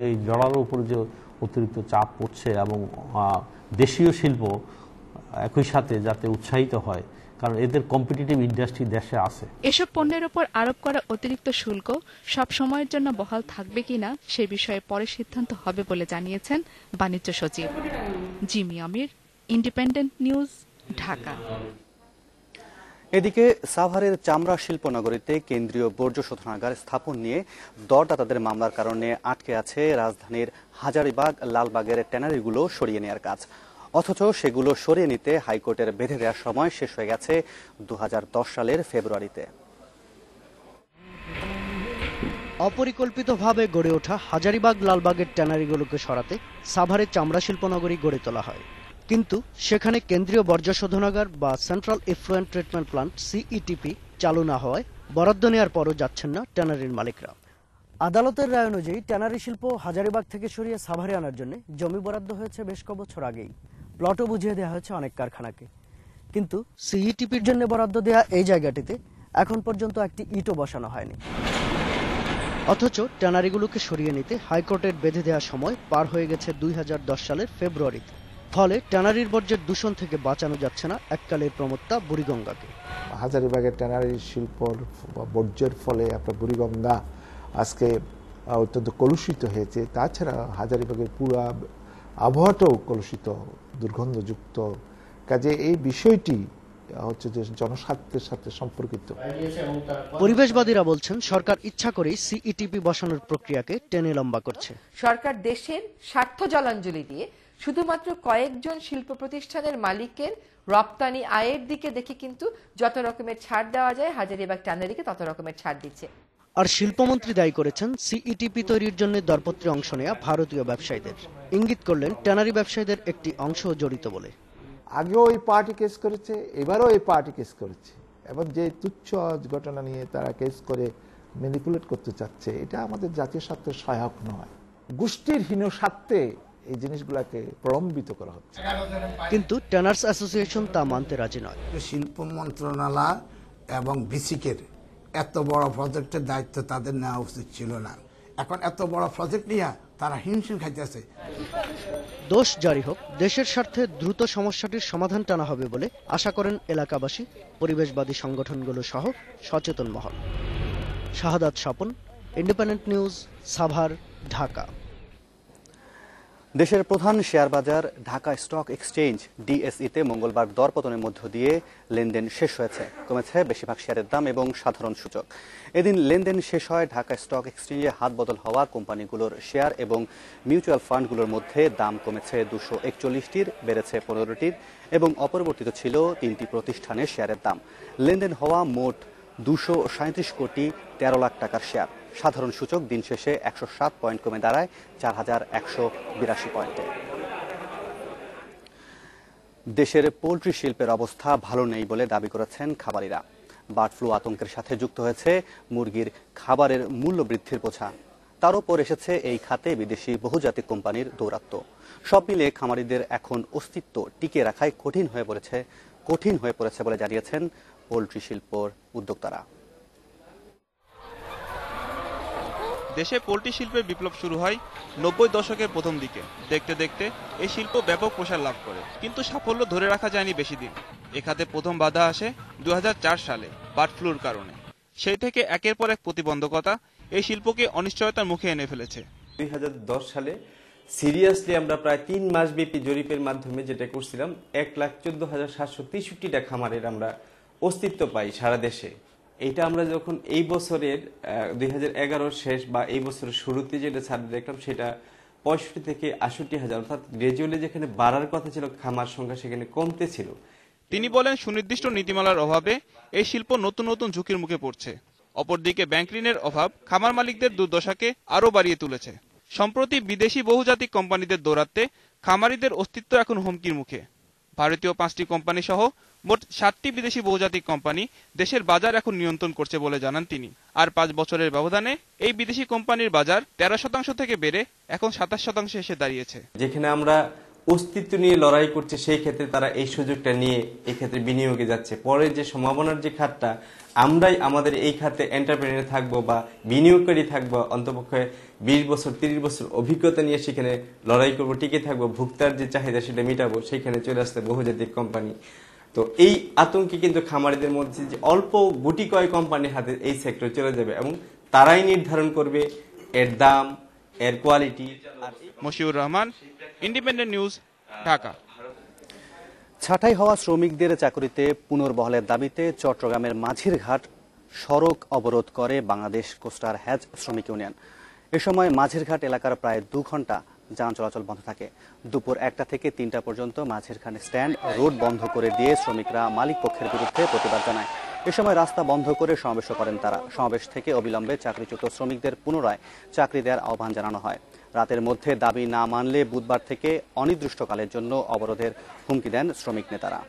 এই ডলারের উপর যে অতিরিক্ত চাপ পড়ছে এবং দেশীয় শিল্প একই সাথে যাতে উৎসাহিত হয়, কারণ এদের কম্পিটিটিভ ইন্ডাস্ট্রি দেশে আছে। এসব পণ্যের উপর আরোপ করা অতিরিক্ত শুল্ক সব সময়ের জন্য বহাল থাকবে কিনা সে বিষয়ে পরে সিদ্ধান্ত হবে বলে জানিয়েছেন বাণিজ্য সচিব। জিমি আমির, ইন্ডিপেন্ডেন্ট নিউজ, ঢাকা। এদিকে সাভারের চামড়া শিল্পনগরীতে কেন্দ্রীয় বর্জ্য শোধনাগার স্থাপন নিয়ে দরদাতাদের মামলার কারণে আটকে আছে রাজধানীর হাজারীবাগ, লালবাগের ট্যানারিগুলো সরিয়ে নেওয়ার কাজ। অথচ সেগুলো সরিয়ে নিতে হাইকোর্টের বেঁধে দেওয়ার সময় শেষ হয়ে গেছে 2010 সালের ফেব্রুয়ারিতে। অপরিকল্পিতভাবে গড়ে ওঠা হাজারীবাগ, লালবাগের ট্যানারিগুলোকে সরাতে সাভারের চামড়া শিল্পনগরী গড়ে তোলা হয়, কিন্তু সেখানে কেন্দ্রীয় বর্জ্য শোধনাগার বা central effluent treatment plant CETP চালু না হওয়ায় বরাদ্দ নেওয়ার পরও যাচ্ছেন না ট্যানারির মালিকরা। আদালতের রায় অনুযায়ী ট্যানারি শিল্প হাজারীবাগ থেকে সরিয়ে সাভারে আনার জন্য জমি বরাদ্দ হয়েছে বেশ কয়েক বছর আগেই। প্লটও বুঝিয়ে দেওয়া হয়েছে অনেক কারখানাকে, কিন্তু সিইটিপির জন্য বরাদ্দ দেওয়া এই জায়গাটিতে এখন পর্যন্ত একটি ইটও বসানো হয়নি। অথচ ট্যানারিগুলোকে সরিয়ে নিতে হাইকোর্টের বেঁধে দেওয়ার সময় পার হয়ে গেছে 2010 সালের ফেব্রুয়ারিতে। ফলে ট্যানারির বর্জ্যের দূষণ থেকে বাঁচানো যাচ্ছে না এককালের প্রমত্তা বুড়িগঙ্গাকে। হাজারীবাগের ট্যানারি শিল্পর বর্জ্যের ফলে আপনার বুড়িগঙ্গা আজকে অত্যন্ত কলুষিত হয়েছে। তাছাড়া হাজারীবাগের পুরো আবহাওয়াটাও কলুষিত, দুর্গন্ধযুক্ত। কাজে এই বিষয়টি হচ্ছে যে জনস্বার্থের সাথে সম্পর্কিত। পরিবেশবাদীরা বলছেন সরকার ইচ্ছা করেই সিইটিপি বসানোর প্রক্রিয়াকে টেনে লম্বা করছে। সরকার দেশের স্বার্থ জলাঞ্জলি দিয়ে শুধুমাত্র কয়েকজন শিল্প প্রতিষ্ঠানের মালিকের রপ্তানি আয়ের দিকে দেখে কিন্তু যত রকমের ছাড় দেওয়া যায় হাজারীবাগ ট্যানারিকে তত রকমের ছাড় দিচ্ছে। আর শিল্পমন্ত্রী দায়ী করেছেন সিইটিপি তৈরির জন্য দরপত্রে অংশ নেওয়া ভারতীয় ব্যবসায়ীদের। ইঙ্গিত করলেন ট্যানারি ব্যবসায়ীদের একটি অংশ জড়িত বলে। আগেও এই পার্টি কেস করেছে, এবারও এই পার্টি কেস করেছে, এবং যে তুচ্ছ ঘটনা নিয়ে তারা কেস করে ম্যানিপুলেট করতে চাচ্ছে, এটা আমাদের জাতীয় স্বার্থে সহায়ক নয়। গোষ্ঠীর হীন স্বার্থে এই জিনিসগুলোকে প্রলম্বিত করা হচ্ছে। কিন্তু ট্যানার্স অ্যাসোসিয়েশন তা মানতে রাজি নয়। শিল্প মন্ত্রণালয় এবং বিসিকের এত বড় প্রজেক্টের দায়িত্ব তাদের নেওয়া উচিত ছিল না। এখন এত বড় প্রজেক্ট নিয়ে তারা হিমশিম খাইতেছে। দোষ জারি হোক, দেশের স্বার্থে দ্রুত সমস্যাটির সমাধান টানা হবে বলে আশা করেন এলাকাবাসী, পরিবেশবাদী সংগঠনগুলো সহ সচেতন মহল। শাহাদাত স্বপন, ইন্ডিপেন্ডেন্ট নিউজ, সাভার, ঢাকা। দেশের প্রধান শেয়ার বাজার ঢাকা স্টক এক্সচেঞ্জ ডিএসইতে মঙ্গলবার দরপতনের মধ্য দিয়ে লেনদেন শেষ হয়েছে। কমেছে বেশিরভাগ শেয়ারের দাম এবং সাধারণ সূচক। এদিন লেনদেন শেষ হয় ঢাকা স্টক এক্সচেঞ্জে হাত বদল হওয়া কোম্পানিগুলোর শেয়ার এবং মিউচুয়াল ফান্ডগুলোর মধ্যে দাম কমেছে 241টির, বেড়েছে 15টির এবং অপরিবর্তিত ছিল 3টি প্রতিষ্ঠানের শেয়ারের দাম। লেনদেন হওয়া মোট 237 কোটি 13 লাখ টাকার শেয়ার। সাধারণ সূচক দিন শেষে 107 পয়েন্ট কমে দাঁড়ায় 4182 পয়েন্টে। দেশের পোল্ট্রি শিল্পের অবস্থা ভালো নেই বলে দাবি করেছেন খামারিরা। বার্ড ফ্লু আতঙ্কের সাথে যুক্ত হয়েছে মুরগির খাবারের মূল্য বৃদ্ধির বোঝা। তার উপর এসেছে এই খাতে বিদেশি বহুজাতিক কোম্পানির দৌরাত্ম্য। সব মিলে খামারিদের এখন অস্তিত্ব টিকে রাখায় কঠিন হয়ে পড়েছে বলে জানিয়েছেন পোল্ট্রি শিল্পর উদ্যোক্তারা। দেশে পোল্ট্রি শিল্পের বিপ্লব শুরু হয় 90 দশকের প্রথম দিকে। দেখতে দেখতে এই শিল্প ব্যাপক প্রসার লাভ করে, কিন্তু সাফল্য ধরে রাখা যায়নি বেশি দিন। এ খাতে প্রথম বাধা আসে 2004 সালে বার্ড ফ্লুর কারণে। সেই থেকে একের পর এক প্রতিবন্ধকতা এই শিল্পকে অনিশ্চয়তার মুখে এনে ফেলেছে। 2010 সালে সিরিয়াসলি আমরা প্রায় 3 মাস ব্যাপী জরিপের মাধ্যমে যেটা করছিলাম, 1,14,763টা খামারের আমরা অস্তিত্ব পাই সারা দেশে। এইটা আমরা যখন এই বছরের 2011 শেষ বা এই বছরের শুরুতে যেটা ছাড় দেখলাম, সেটা 65 থেকে 68,000, অর্থাৎ গ্রাজুয়ালি যেখানে বাড়ার কথা ছিল খামার সংখ্যা সেখানে কমতে ছিল। তিনি বলেন, সুনির্দিষ্ট নীতিমালার অভাবে এই শিল্প নতুন নতুন ঝুঁকির মুখে পড়ছে। অপরদিকে ব্যাংক ঋণের অভাব খামার মালিকদের দুর্দশাকে আরও বাড়িয়ে তুলেছে। সম্প্রতি বিদেশি বহুজাতিক কোম্পানিদের দৌরাত্ম্যে খামারিদের অস্তিত্ব এখন হুমকির মুখে। ভারতীয় 5টি কোম্পানি সহ মোট 7টি বিদেশি বহুজাতিক কোম্পানি দেশের বাজার এখন নিয়ন্ত্রণ করছে বলে জানান তিনি। আর 5 বছরের ব্যবধানে এই বিদেশি কোম্পানির বাজার 13% থেকে বেড়ে এখন 27% এসে দাঁড়িয়েছে। যেখানে আমরা অস্তিত্ব নিয়ে লড়াই করছে, সেই ক্ষেত্রে তারা এই সুযোগটা নিয়ে এই ক্ষেত্রে বিনিয়োগে যাচ্ছে। পরে যে সম্ভাবনার যে খাতটা, আমরাই আমাদের এই খাতে এন্টারপ্রেনার থাকবো বা বিনিয়োগকারী থাকবো, অন্তপক্ষে 20 বছর 30 বছর অভিজ্ঞতা নিয়ে সেখানে লড়াই করব, টিকে থাকবো, ভোক্তার যে চাহিদা সেটা মেটাবো, সেখানে চলে আসতে বহুজাতিক কোম্পানি। তো এই আতঙ্কে কিন্তু খামারিদের মধ্যে যে অল্প গুটি কয় কোম্পানির হাতে এই সেক্টর চলে যাবে এবং তারাই নির্ধারণ করবে এর দাম, এর quality. Moshiur Rahman, independent news, Dhaka. ছাঁটাই হওয়া শ্রমিকদের চাকরিতে পুনর্বহালের দাবিতে চট্টগ্রামের মাঝিরঘাট সড়ক অবরোধ করে বাংলাদেশ কোস্টার হ্যাজ শ্রমিক ইউনিয়ন। এ সময় মাঝিরঘাট এলাকার প্রায় 2 ঘন্টা যান চলাচল বন্ধ থাকে। দুপুর 1টা থেকে 3টা পর্যন্ত মাঝিরঘাট স্ট্যান্ড রোড বন্ধ করে দিয়ে শ্রমিকরা মালিক পক্ষের বিরুদ্ধে প্রতিবাদ জানায়। এ সময় রাস্তা বন্ধ করে সমাবেশ করেন তারা। সমাবেশ থেকে অবিলম্বে চাকরিচ্যুত শ্রমিকদের পুনরায় চাকরি দেওয়ার আহ্বান জানানো হয়। রাতের মধ্যে দাবি না মানলে বুধবার থেকে অনির্দিষ্টকালের জন্য অবরোধের হুমকি দেন শ্রমিক নেতারা।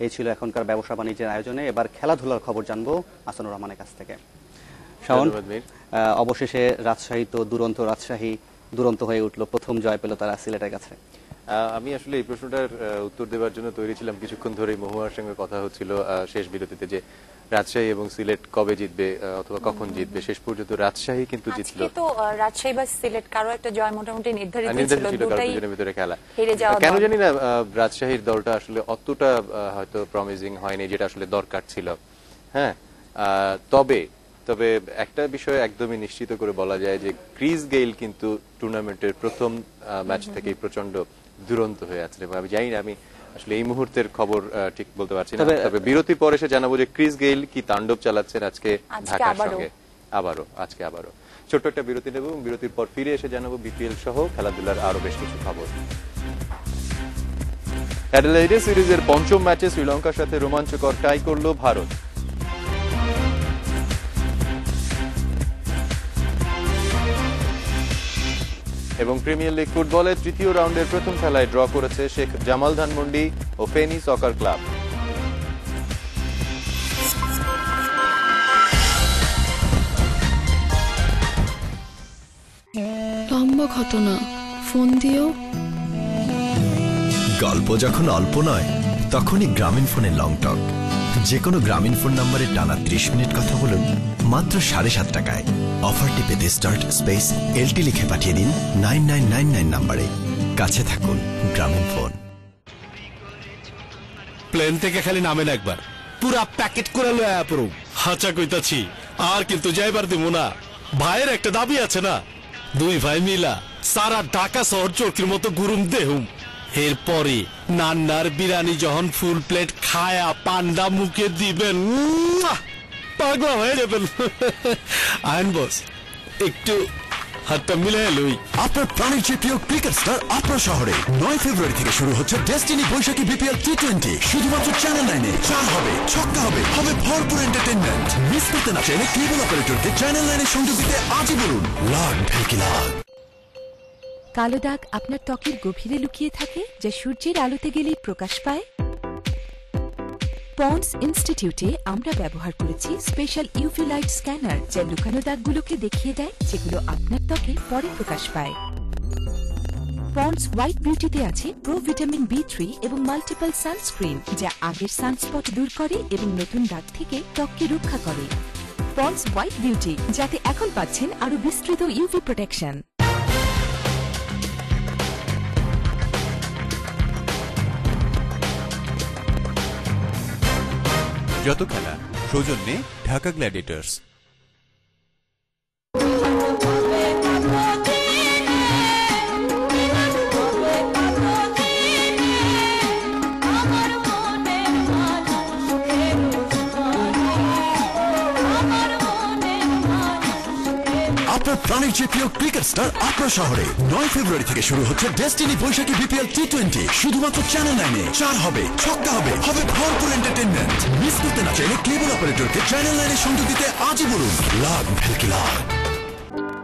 এই ছিল এখনকার ব্যবসা বাণিজ্যের আয়োজনে। এবার খেলাধুলার খবর জানবো আসানুর রহমানের কাছ থেকে। শাওন, অবশেষে রাজশাহী তো দুরন্ত হয়ে উঠলো, প্রথম জয় পেল তারা সিলেটের কাছে। আমি আসলে এই প্রশ্নটার উত্তর দেওয়ার জন্য তৈরি ছিলাম। কিছুক্ষণ ধরেই মহুয়ার সঙ্গে কথা হচ্ছিল শেষ বিরতিতে যে রাজশাহী এবং সিলেট কবে জিতবে অথবা কখন জিতবে। শেষ পর্যন্ত রাজশাহী কিন্তু জিতল। তো রাজশাহী বা সিলেট কারো একটা জয় মোটামুটি নির্ধারিত ছিল, দুটোই ভিতরে খেলা। কেন জানি না রাজশাহীর দলটা আসলে অতটা হয়তো প্রমিজিং হয়নি যেটা আসলে দরকার ছিল। হ্যাঁ, তবে একটা বিষয় একদমই নিশ্চিত করে বলা যায় যে ক্রিস গেইল কিন্তু টুর্নামেন্টের প্রথম ম্যাচ থেকেই প্রচন্ড দুরন্ত হয়ে আছে। আমি জানি না, আমি আসলে এই মুহূর্তের খবর ঠিক বলতে পারছি না। তবে বিরতির পর এসে জানাবো যে ক্রিস গেইল কি তাণ্ডব চালাচ্ছেন আজকে ঢাকার সঙ্গে। আজকে আবারও ছোট্ট একটা বিরতি নেব, বিরতির পর ফিরে এসে জানাবো বিপিএল সহ খেলাধুলার আরো বেশ কিছু খবর। অ্যাডিলেইডে সিরিজের পঞ্চম ম্যাচে শ্রীলঙ্কার সাথে রোমাঞ্চকর টাই করল ভারত। এবং প্রিমিয়ার লিগ ফুটবলের তৃতীয় রাউন্ডের প্রথম খেলায় ড্র করেছে শেখ জামাল ধানমন্ডি ও ফেনী সকার ক্লাব। লম্বা ঘটনা, ফোন দিও। গল্প যখন অল্প নয় তখনই গ্রামীণ ফোনের লং টক। যে কোনো গ্রামীণ ফোন নম্বরে টানা 30 মিনিট কথা বলুন মাত্র 7.5 টাকায়। অফারটি পেতে স্টার্ট স্পেস এলটি লিখে পাঠিয়ে দিন 9999 নম্বরে। কাছে থাকুন গ্রামীণ ফোন। প্লেন থেকে খালি নামেন একবার, পুরা প্যাকেট করে লয়া পড়ো। হাঁচা কইতাছি, আর কিন্তু যাইবার দিব না। ভাইয়ের একটা দাবি আছে না, 2 ভাই মিলা সারা ঢাকা শহর চরকির মতো গুরুম দেহুম। এরপরে নান্নার বিরিয়ানি যখন ফুল প্লেট খায়া পান্ডা মুখে দিবেন, পাগলা হয়ে যাবেন। আইন বস, একটু হাতটা মিলাই লই। আপনার প্রাণের যে প্রিয় ক্রিকেট স্টার আপনার শহরে 9 ফেব্রুয়ারি থেকে শুরু হচ্ছে ডেস্টিনি বৈশাখী বিপিএল T20। শুধুমাত্র চ্যানেল 9-এ 4 হবে, ছক্কা হবে, ভরপুর এন্টারটেইনমেন্ট। মিস করতে না চাইলে কেবল অপারেটরকে চ্যানেল 9-এর সংযোগ দিতে আজই বলুন লাগ ভেলকি লাগ। কালো দাগ আপনার ত্বকের গভীরে লুকিয়ে থাকে, যা সূর্যের আলোতে গেলেই প্রকাশ পায়। পন্ডস ইনস্টিটিউটে আমরা ব্যবহার করেছি স্পেশাল ইউভি লাইট স্ক্যানার, যা লুকানো দাগগুলোকে দেখিয়ে দেয় যেগুলো আপনার ত্বকে পরে প্রকাশ পায়। পন্ডস হোয়াইট বিউটিতে আছে প্রো ভিটামিন B3 এবং মাল্টিপল সানস্ক্রিন, যা আগের সানস্পট দূর করে এবং নতুন দাগ থেকে ত্বককে রক্ষা করে। পন্ডস হোয়াইট বিউটি, যাতে এখন পাচ্ছেন আরো বিস্তৃত ইউভি প্রোটেকশন। যত খেলা সৌজন্যে ঢাকা গ্ল্যাডিয়েটর্স। আপনার প্রাণের যে প্রিয় ক্রিকেট স্টার আপনার শহরে 9 ফেব্রুয়ারি থেকে শুরু হচ্ছে ডেস্টিনি বৈশাখী বিপিএল T20। শুধুমাত্র চ্যানেল 9-এ 4 হবে, ছক্কা হবে, ভরপুর এন্টারটেইনমেন্ট। মিস করতে না চাইলে কেবল অপারেটরকে চ্যানেল 9-এর সংযোগ দিতে আজই বলুন লাগ ভেলকি লাগ।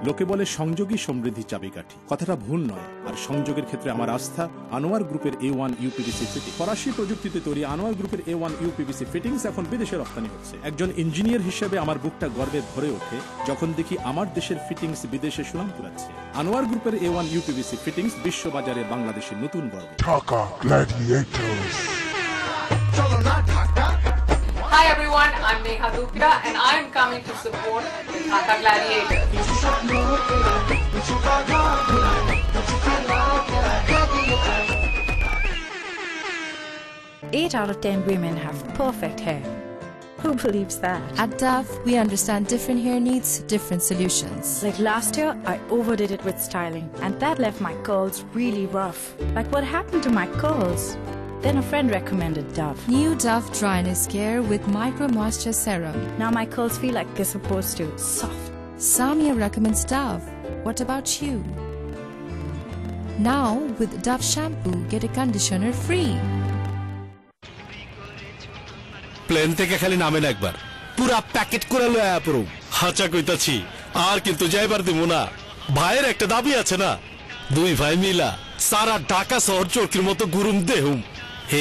লোকে বলে সংযোগই সমৃদ্ধি চাবিকাঠি, কথাটা ভুল নয়। আর সংযোগের ক্ষেত্রে আমার আস্থা আনোয়ার গ্রুপের A1 UPVC ফিটিং। ফরাসি প্রযুক্তিতে তৈরি আনোয়ার গ্রুপের A1 UPVC ফিটিংস এখন বিদেশে রপ্তানি হচ্ছে। একজন ইঞ্জিনিয়ার হিসেবে আমার বুকটা গর্বে ভরে ওঠে যখন দেখি আমার দেশের ফিটিংস বিদেশে সুনাম কুড়াচ্ছে। আনোয়ার গ্রুপের A1 UPVC ফিটিংস বিশ্ববাজারে বাংলাদেশের নতুন গর্ব। Hi everyone, I'm Neha Dupia and I'm coming to support the Dhaka Gladiators. 8 out of 10 women have perfect hair. Who believes that? At Dove, we understand different hair needs, different solutions. Like last year, I overdid it with styling, and that left my curls really rough. Like what happened to my curls? Then a friend recommended Dove. New Dove Dryness Care with Micro Moisture Serum. Now my curls feel like they're supposed to. Soft. Samia recommends Dove. What about you? Now, with Dove Shampoo, get a conditioner free. Plane থেকে খালি নামেন একবার, পুরা packet করে লয়া পড়ুম। হাঁচা কইতাছি, আর কিন্তু যাইবার দিব না। ভাইয়ের একটা দাবি আছে না, দুই ভাই মিলা সারা ঢাকা শহর চরকির মতো গুরুম দেহুম।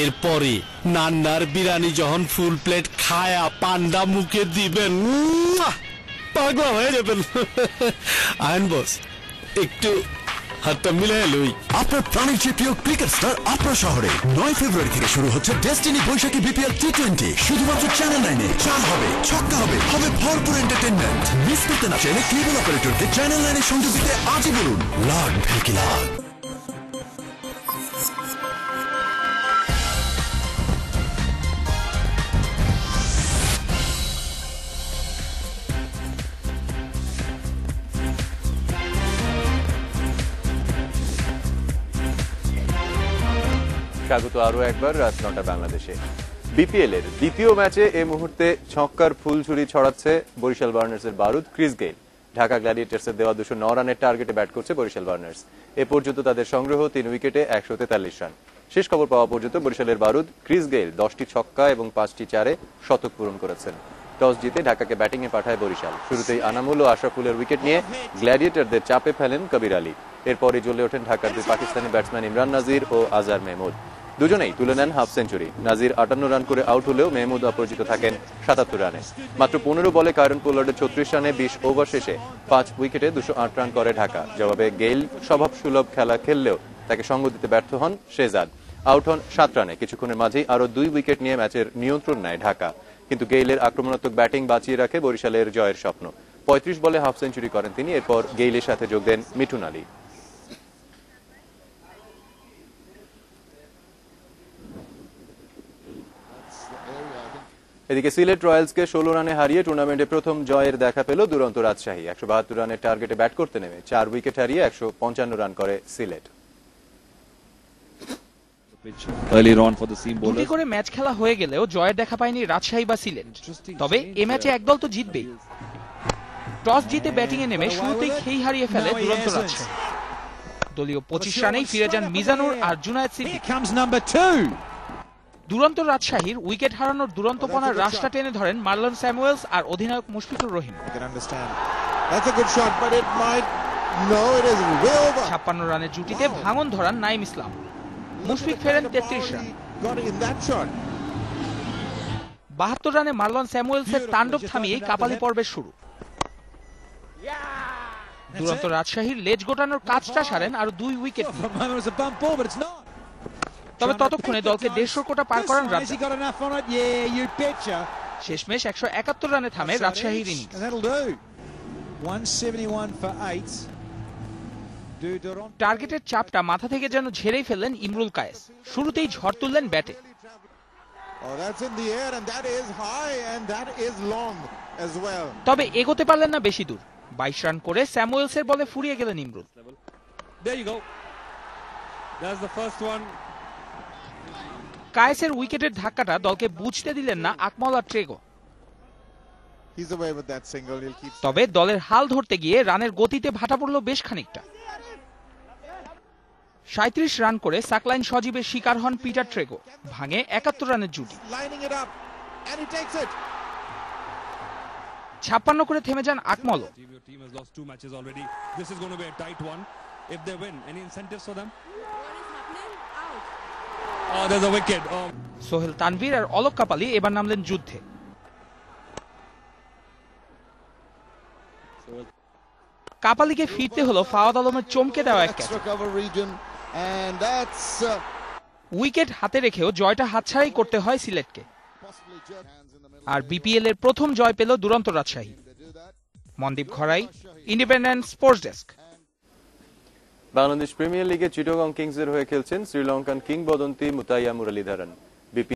এরপরে নান্নার বিরিয়ানি যখন ফুল প্লেট খায়া পান্ডা মুখে দিবেন, পাগলা হয়ে যাবেন। আইন বস, একটু হাতটা মিলাই লই। আপনার প্রাণের যে প্রিয় ক্রিকেট স্টার আপনার শহরে 9 ফেব্রুয়ারি থেকে শুরু হচ্ছে ডেস্টিনি বৈশাখী বিপিএল টি20। শুধুমাত্র চ্যানেল 9-এ 4 হবে, ছক্কা হবে, হবে ভরপুর এন্টারটেইনমেন্ট। মিস করতে না চাইলে কেবল অপারেটরকে চ্যানেল 9-এ সংযোগ দিতে আজই বলুন লাগ ভেকি লাগ। স্বাগত আরো একবার রাত 9টা বাংলাদেশে। বিপিএল এর দ্বিতীয় ম্যাচে এই মুহূর্তে ছক্কার ফুলঝুরি ছড়াচ্ছে বরিশাল বার্নার্সের বারুদ ক্রিস গেইল। ঢাকা গ্ল্যাডিয়েটর্সের দেওয়া 209 রানের টার্গেটে ব্যাট করছে বরিশাল বার্নার্স। এ পর্যন্ত তাদের সংগ্রহ 3 উইকেটে 143 রান। শেষ খবর পাওয়া পর্যন্ত বরিশালের বারুদ ক্রিস গেইল 10টি ছক্কা এবং 5টি চারে শতক পূরণ করেছেন। টস জিতে ঢাকাকে ব্যাটিংয়ে পাঠায় বরিশাল। শুরুতেই আনামুল ও আশরাফুলের উইকেট নিয়ে গ্ল্যাডিয়েটরদের চাপে ফেলেন কবির আলী। এরপরই জ্বলে ওঠেন ঢাকার দুই পাকিস্তানি ব্যাটসম্যান ইমরান নাজির ও আজহার মেহমুদ। দুজনেই তুলে নেন হাফ সেঞ্চুরি। নাজির 58 রান করে আউট হলেও মেহমুদ অপরাজিত থাকেন 77 রানে। মাত্র 15 বলে কায়রন পোলার্ডের 36 রানে 20 ওভার শেষে 5 উইকেটে 208 রান করে ঢাকা। জবাবে গেইল স্বভাব সুলভ খেলা খেললেও তাকে সঙ্গ দিতে ব্যর্থ হন শেহজাদ। আউট হন 7 রানে। কিছুক্ষণের মাঝেই আরো 2 উইকেট নিয়ে ম্যাচের নিয়ন্ত্রণ নেয় ঢাকা, কিন্তু গেইলের আক্রমণাত্মক ব্যাটিং বাঁচিয়ে রাখে বরিশালের জয়ের স্বপ্ন। 35 বলে হাফ সেঞ্চুরি করেন তিনি। এরপর গেইলের সাথে যোগ দেন মিঠুন আলী। এদিকে সিলেট রয়্যালসকে 16 রানে হারিয়ে টুর্নামেন্টে প্রথম জয়ের দেখা পেল দুরন্ত রাজশাহী। 172 রানের টার্গেটে ব্যাট করতে নেমে 4 উইকেট হারিয়ে 155 রান করে সিলেট। দুটি করে ম্যাচ খেলা হয়ে গেলেও জয়ের দেখা পায়নি রাজশাহী বা সিলেট। তবে এ ম্যাচে একদল তো জিতবেই। টস জিতে ব্যাটিং এ নেমে শুরুতেই খেই হারিয়ে ফেলে দুরন্ত রাজশাহী। দলীয় 25 রানেই ফিরে যান মিজানুর আর জুনায়েদ সিদ্দিক। দুরন্ত রাজশাহীর উইকেট হারানোর দুরন্তপনার রাশটা টেনে ধরেন মার্লন স্যামুয়েলস আর অধিনায়ক মুশফিকুর রহিম। 56 রানের জুটিতে ভাঙন ধরান নাইম ইসলাম। মুশফিক ফেরেন 33 রান। 72 রানে মার্লন স্যামুয়েলসের তাণ্ডব থামিয়ে কাপালি পর্বের শুরু। দুরন্ত রাজশাহীর লেজ গোটানোর কাজটা সারেন আর 2 উইকেট। তবে ততক্ষণে দলকে 150 কোটা পার করান রাজশাহী। শেষমেশ 171 রানে থামে রাজশাহীর ইনিংস। টার্গেটের চাপটা মাথা থেকে যেন ঝেড়েই ফেললেন ইমরুল কায়েস। শুরুতেই ঝড় তুললেন ব্যাটে। তবে এগোতে পারলেন না বেশি দূর। 22 রান করে স্যামুয়েলসের বলে ফুরিয়ে গেলেন ইমরুল। কায়েসের উইকেটের ধাক্কাটা দলকে বুঝতে দিলেন না আকমল আর ট্রেগো। তবে দলের হাল ধরতে গিয়ে রানের গতিতে ভাটা পড়ল বেশ খানিকটা। 37 রান করে সাকলাইন সজীবের শিকার হন পিটার ট্রেগো। ভাঙে 71 রানের জুটি। 56 করে থেমে যান আকমল। সোহেল তানভীর আর অলোক কাপালি এবার নামলেন যুদ্ধে। কাপালিকে ফিরতে হলো ফাওয়াদ আলমের চমকে দেওয়া এক ক্যাচ। উইকেট হাতে রেখেও জয়টা হাতছাড়াই করতে হয় সিলেটকে। আর বিপিএল এর প্রথম জয় পেল Duronto Rajshahi. Mandeep Kharai, independent sports desk. Bangladesh premier লিগে চিটাগং কিংসের হয়ে খেলছেন শ্রীলঙ্কান কিংবদন্তি মুতাইয়া মুরলীধরন।